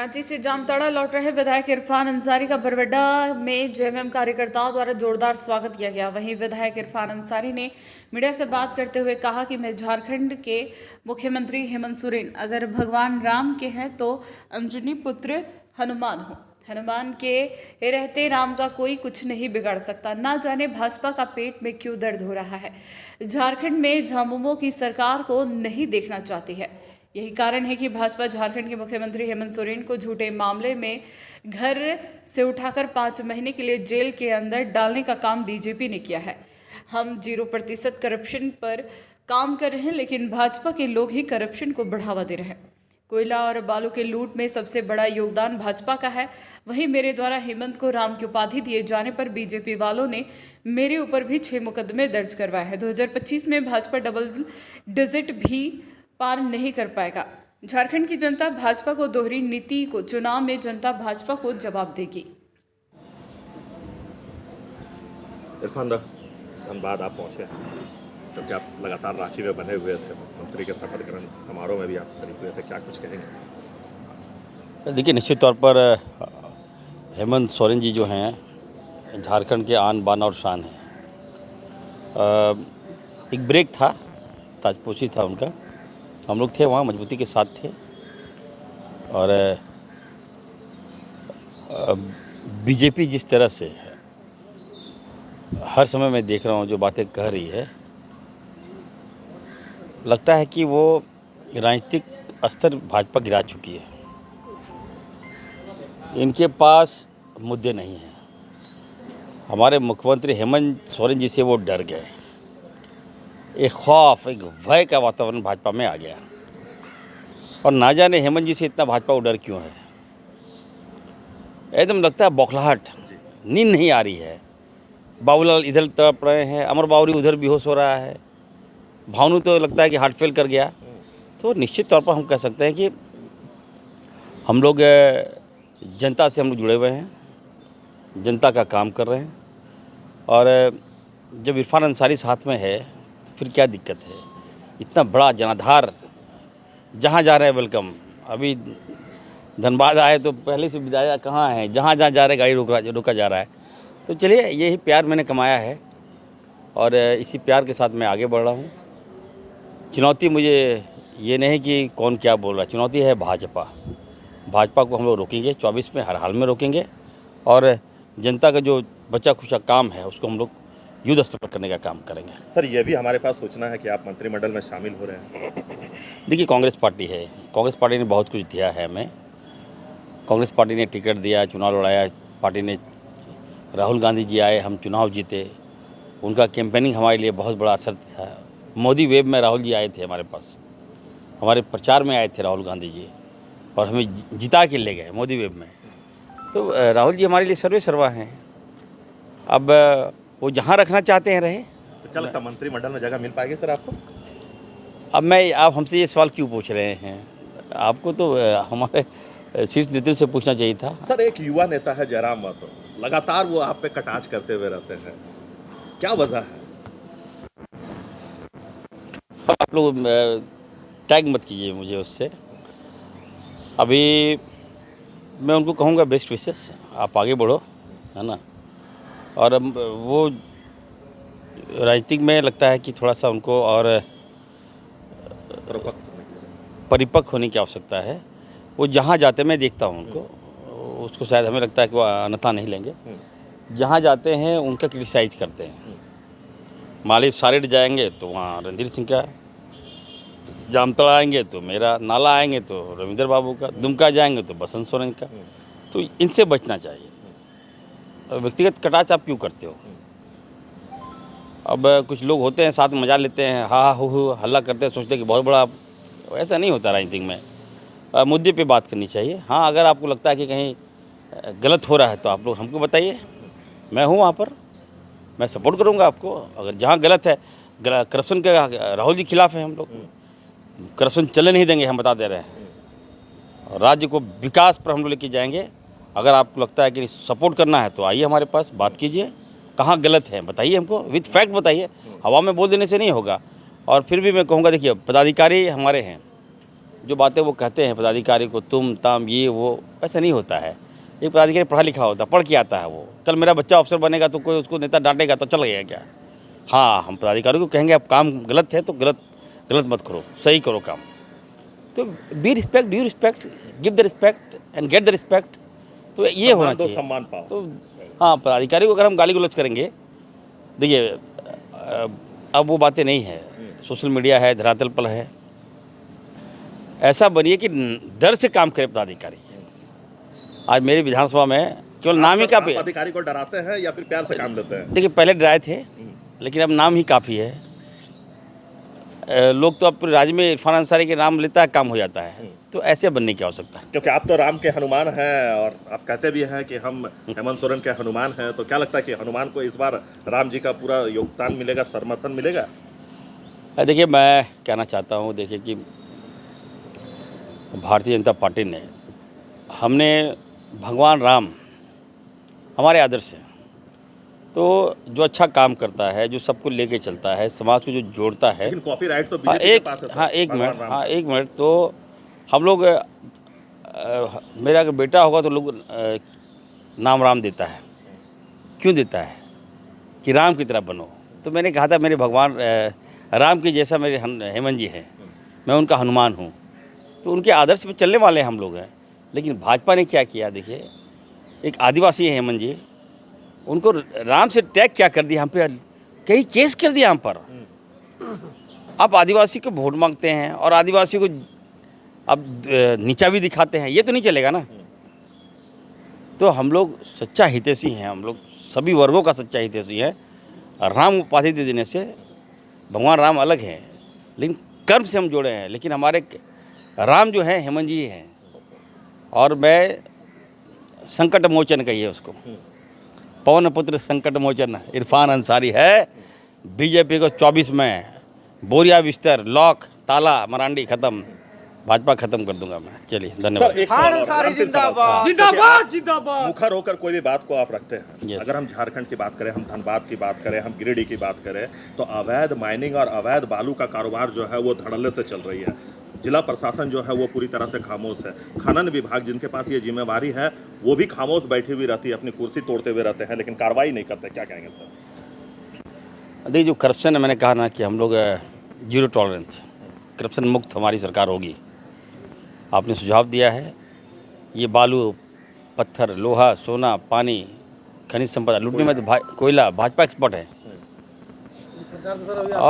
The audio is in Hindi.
रांची से जामताड़ा लौट रहे विधायक इरफान अंसारी का बरबड्डा में जेएमएम कार्यकर्ताओं द्वारा जोरदार स्वागत किया गया। वहीं विधायक इरफान अंसारी ने मीडिया से बात करते हुए कहा कि मैं झारखंड के मुख्यमंत्री हेमंत सोरेन अगर भगवान राम के हैं तो अंजनी पुत्र हनुमान हूँ। हनुमान के रहते राम का कोई कुछ नहीं बिगाड़ सकता। ना जाने भाजपा का पेट में क्यों दर्द हो रहा है। झारखंड में झामुमो की सरकार को नहीं देखना चाहती है। यही कारण है कि भाजपा झारखंड के मुख्यमंत्री हेमंत सोरेन को झूठे मामले में घर से उठाकर 5 महीने के लिए जेल के अंदर डालने का काम बीजेपी ने किया है। हम 0% करप्शन पर काम कर रहे हैं, लेकिन भाजपा के लोग ही करप्शन को बढ़ावा दे रहे हैं। कोयला और बालू के लूट में सबसे बड़ा योगदान भाजपा का है। वहीं मेरे द्वारा हेमंत को राम की उपाधि दिए जाने पर बीजेपी वालों ने मेरे ऊपर भी 6 मुकदमे दर्ज करवाए हैं। 2025 में भाजपा डबल डिजिट भी पार नहीं कर पाएगा। झारखंड की जनता भाजपा को दोहरी नीति को चुनाव में जनता भाजपा को जवाब देगी। इरफान दा, धनबाद आप पहुंचे क्योंकि आप लगातार रांची में बने हुए थे। मंत्री के शपथ ग्रहण समारोह में भी आप शरीक हुए थे, क्या कुछ कहेंगे? देखिए, निश्चित तौर पर हेमंत सोरेन जी जो हैं झारखंड के आन बान और शान हैं। एक ब्रेक था, ताजपोशी था उनका, हम लोग थे वहाँ मजबूती के साथ थे। और बीजेपी जिस तरह से हर समय मैं देख रहा हूँ जो बातें कह रही है, लगता है कि वो राजनीतिक स्तर भाजपा गिरा चुकी है। इनके पास मुद्दे नहीं हैं। हमारे मुख्यमंत्री हेमंत सोरेन जी से वो डर गए। एक खौफ, एक भय का वातावरण भाजपा में आ गया। और ना जाने हेमंत जी से इतना भाजपा को डर क्यों है। एकदम लगता है बौखलाहट, नींद नहीं आ रही है। बाबूलाल इधर तड़प रहे हैं, अमर बावरी उधर बेहोश हो रहा है, भावनू तो लगता है कि हार्ट फेल कर गया। तो निश्चित तौर पर हम कह सकते हैं कि हम लोग जनता से हम लोग जुड़े हुए हैं, जनता का काम कर रहे हैं। और जब इरफान अंसारी साथ में है फिर क्या दिक्कत है। इतना बड़ा जनाधार, जहाँ जा रहे हैं वेलकम। अभी धनबाद आए तो पहले से विदाया कहाँ है, जहाँ जहाँ जा रहे गाड़ी रोका जा रहा है। तो चलिए, यही प्यार मैंने कमाया है और इसी प्यार के साथ मैं आगे बढ़ रहा हूँ। चुनौती मुझे ये नहीं कि कौन क्या बोल रहा है, चुनौती है भाजपा को हम लोग रोकेंगे, 24 में हर हाल में रोकेंगे। और जनता का जो बचा खुचा काम है उसको हम लोग युद्ध स्तर पर करने का काम करेंगे। सर, ये भी हमारे पास सूचना है कि आप मंत्रिमंडल में शामिल हो रहे हैं। देखिए, कांग्रेस पार्टी है, कांग्रेस पार्टी ने बहुत कुछ दिया है हमें। कांग्रेस पार्टी ने टिकट दिया, चुनाव लड़ाया, पार्टी ने राहुल गांधी जी आए, हम चुनाव जीते। उनका कैंपेनिंग हमारे लिए बहुत बड़ा असर था। मोदी वेब में राहुल जी आए थे हमारे पास, हमारे प्रचार में आए थे राहुल गांधी जी और हमें जिता के ले गए मोदी वेब में। तो राहुल जी हमारे लिए सर्वे सर्वा हैं। अब वो जहाँ रखना चाहते हैं रहे। तो क्या लगता है मंत्रिमंडल में जगह मिल पाएगी सर आपको? अब आप हमसे ये सवाल क्यों पूछ रहे हैं? आपको तो हमारे शीर्ष नेतृत्व से पूछना चाहिए था। सर, एक युवा नेता है जयराम मातो, लगातार वो आप पे कटाक्ष करते हुए रहते हैं, क्या वजह है? आप लोग टैग मत कीजिए मुझे उससे। अभी मैं उनको कहूँगा बेस्ट विशेस, आप आगे बढ़ो, है ना। और वो राजनीतिक में लगता है कि थोड़ा सा उनको और परिपक्व होने की आवश्यकता है। वो जहाँ जाते मैं देखता हूँ उनको, उसको शायद हमें लगता है कि वो अन्यथा नहीं लेंगे। जहाँ जाते हैं उनका क्रिटिसाइज करते हैं। माली सारेड जाएंगे तो वहाँ रणधीर सिंह का, जामताड़ा आएंगे तो मेरा, नाला आएंगे तो रविंद्र बाबू का, दुमका जाएंगे तो बसंत सोरेन का। तो इनसे बचना चाहिए। व्यक्तिगत कटाक्ष आप क्यों करते हो? अब कुछ लोग होते हैं साथ मजा लेते हैं, हा हु हल्ला करते हैं, सोचते हैं कि बहुत बड़ा। ऐसा नहीं होता राजनीतिक में। मुद्दे पे बात करनी चाहिए। हाँ, अगर आपको लगता है कि कहीं गलत हो रहा है तो आप लोग हमको बताइए, मैं हूँ वहाँ पर, मैं सपोर्ट करूँगा आपको। अगर जहाँ गलत है, करप्शन के राहुल जी खिलाफ है हम लोग, करप्शन चले नहीं देंगे, हम बता दे रहे हैं। राज्य को विकास पर हम लोग लेके जाएंगे। अगर आपको लगता है कि सपोर्ट करना है तो आइए हमारे पास, बात कीजिए, कहाँ गलत है बताइए हमको, विथ फैक्ट बताइए। हवा में बोल देने से नहीं होगा। और फिर भी मैं कहूँगा, देखिए, पदाधिकारी हमारे हैं, जो बातें वो कहते हैं पदाधिकारी को, तुम ताम ये वो, ऐसा नहीं होता है। एक पदाधिकारी पढ़ा लिखा होता है, पढ़ के आता है वो। कल मेरा बच्चा अफसर बनेगा तो कोई उसको नेता डांटेगा तो चल गया क्या? हाँ, हम पदाधिकारी को कहेंगे आप काम गलत है तो गलत मत करो, सही करो काम। तो be respect, due respect, give the respect and get the respect. तो ये होना चाहिए। सम्मान पाओ। तो हाँ, पदाधिकारी को अगर हम गाली गलौज करेंगे, देखिए अब वो बातें नहीं है। सोशल मीडिया है, धरातल पर है। ऐसा बनिए कि डर से काम करे पदाधिकारी। आज मेरी विधानसभा में केवल नाम ही काफ़ी है। अधिकारी को डराते हैं या फिर प्यार से काम देते हैं? देखिए पहले डराए थे, लेकिन अब नाम ही काफ़ी है। लोग तो अब पूरे राज्य में इरफान अंसारी के नाम लेता है, काम हो जाता है। तो ऐसे बनने की आवश्यकता है। क्योंकि आप तो राम के हनुमान हैं और आप कहते भी हैं कि हम हेमंत सोरेन के हनुमान हैं, तो क्या लगता है कि हनुमान को इस बार राम जी का पूरा योगदान मिलेगा, समर्थन मिलेगा? देखिए मैं कहना चाहता हूँ, देखिए कि भारतीय जनता पार्टी ने, हमने भगवान राम हमारे आदर्श हैं। तो जो अच्छा काम करता है, जो सबको लेके चलता है, समाज को जो जोड़ता है। लेकिन कॉपीराइट तो बीजेपी के पास है सर। एक मिनट। तो हम लोग मेरा अगर बेटा होगा तो लोग नाम राम देता है। क्यों देता है? कि राम की तरह बनो। तो मैंने कहा था मेरे भगवान राम के जैसा मेरे हेमंत जी हैं, मैं उनका हनुमान हूँ। तो उनके आदर्श पे चलने वाले हम लोग हैं। लेकिन भाजपा ने क्या किया? देखिए, एक आदिवासी है हेमंत जी, उनको राम से टैग क्या कर दिया हम पे, कई केस कर दिया हम पर। आप आदिवासी को वोट मांगते हैं और आदिवासी को अब नीचा भी दिखाते हैं, ये तो नहीं चलेगा ना। तो हम लोग सच्चा हितैषी हैं, हम लोग सभी वर्गों का सच्चा हितैषी है। राम उपाधि दे देने से भगवान राम अलग हैं, लेकिन कर्म से हम जुड़े हैं। लेकिन हमारे राम जो है हेमंत जी हैं, और मैं संकट मोचन कहिए उसको, पवन पुत्र संकट मोचन इरफान अंसारी है। बीजेपी को 24 में बोरिया बिस्तर, लॉक, ताला, मरांडी खत्म, भाजपा खत्म कर दूंगा मैं। चलिए, धन्यवाद। सर, एक सवाल और, अंतिम सवाल सर। जिंदाबाद जिंदाबाद। मुखर होकर कोई भी बात को आप रखते हैं। Yes. अगर हम झारखंड की बात करें, हम धनबाद की बात करें, हम गिरिडीह की बात करें, तो अवैध माइनिंग और अवैध बालू का कारोबार जो है वो धड़ल्ले से चल रही है। जिला प्रशासन जो है वो पूरी तरह से खामोश है। खनन विभाग जिनके पास ये जिम्मेवारी है वो भी खामोश बैठी हुई रहती है, अपनी कुर्सी तोड़ते हुए रहते हैं, लेकिन कार्रवाई नहीं करते। क्या कहेंगे सर? देखिए, जो करप्शन है, मैंने कहा ना कि हम लोग जीरो टॉलरेंस, करप्शन मुक्त हमारी सरकार होगी। आपने सुझाव दिया है, ये बालू, पत्थर, लोहा, सोना, पानी, खनिज संपदा लूटने में तो कोयला भाजपा एक्सपर्ट है।